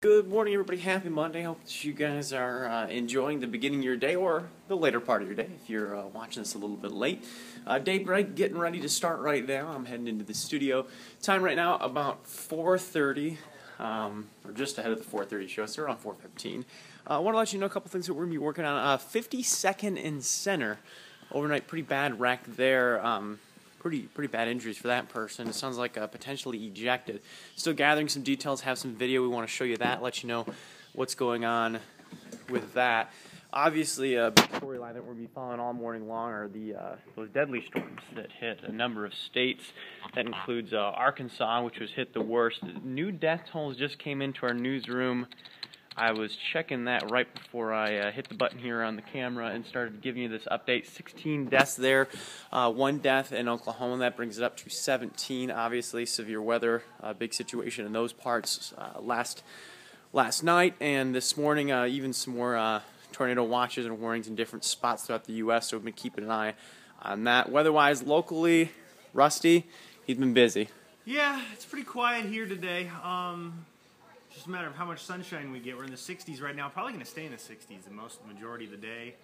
Good morning, everybody. Happy Monday. Hope that you guys are enjoying the beginning of your day or the later part of your day if you're watching this a little bit late. Daybreak, getting ready to start right now. I'm heading into the studio. Time right now about 4:30, or just ahead of the 4:30 show. So around 4:15. I want to let you know a couple things that we're going to be working on. 52nd and Center. Overnight, pretty bad wreck there. Pretty bad injuries for that person. It sounds like potentially ejected. Still gathering some details, have some video. We want to show you that, let you know what's going on with that. Obviously, a big storyline that we're going to be following all morning long are those deadly storms that hit a number of states. That includes Arkansas, which was hit the worst. New death tolls just came into our newsroom. I was checking that right before I hit the button here on the camera and started giving you this update. 16 deaths there, 1 death in Oklahoma. That brings it up to 17. Obviously, severe weather, big situation in those parts last night and this morning. Even some more tornado watches and warnings in different spots throughout the U.S. So we've been keeping an eye on that. Weather-wise, locally, Rusty, he's been busy. Yeah, it's pretty quiet here today. Just a matter of how much sunshine we get. We're in the 60s right now. Probably going to stay in the 60s the majority of the day.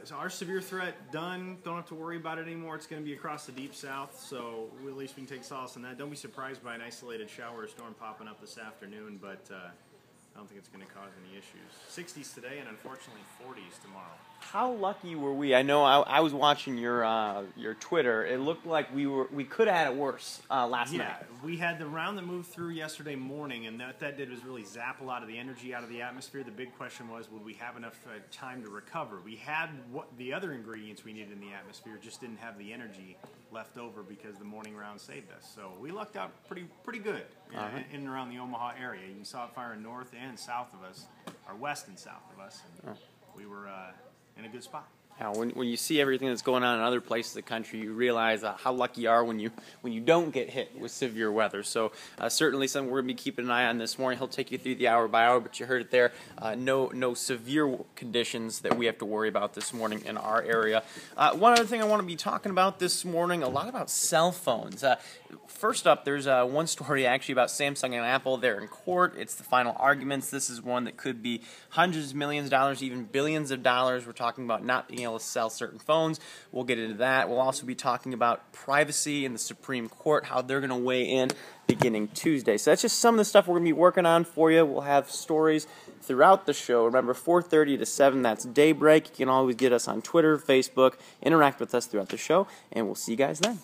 So our severe threat done. Don't have to worry about it anymore. It's going to be across the deep south, so at least we can take solace in that. Don't be surprised by an isolated shower or storm popping up this afternoon, but I don't think it's going to cause any issues. 60s today and unfortunately 40s tomorrow. How lucky were we? I know I was watching your Twitter. It looked like we could have had it worse last night. Yeah, we had the round that moved through yesterday morning, and what that did was really zap a lot of the energy out of the atmosphere. The big question was, would we have enough time to recover? We had the other ingredients we needed in the atmosphere, just didn't have the energy left over because the morning round saved us. So we lucked out pretty good in and around the Omaha area. You saw it firing north and south of us, or west and south of us. We were in a good spot. Now, when you see everything that's going on in other places of the country, you realize how lucky you are when you don't get hit with severe weather. So certainly something we're going to be keeping an eye on this morning. He'll take you through the hour by hour, but you heard it there. No severe conditions that we have to worry about this morning in our area. One other thing I want to be talking about this morning, a lot about cell phones. First up, there's one story actually about Samsung and Apple. They're in court. It's the final arguments. This is one that could be hundreds of millions of dollars, even billions of dollars. We're talking about not being able to sell certain phones. We'll get into that. We'll also be talking about privacy in the Supreme Court, how they're going to weigh in beginning Tuesday. So that's just some of the stuff we're going to be working on for you. We'll have stories throughout the show. Remember, 4:30 to 7, that's Daybreak. You can always get us on Twitter, Facebook, interact with us throughout the show, and we'll see you guys then.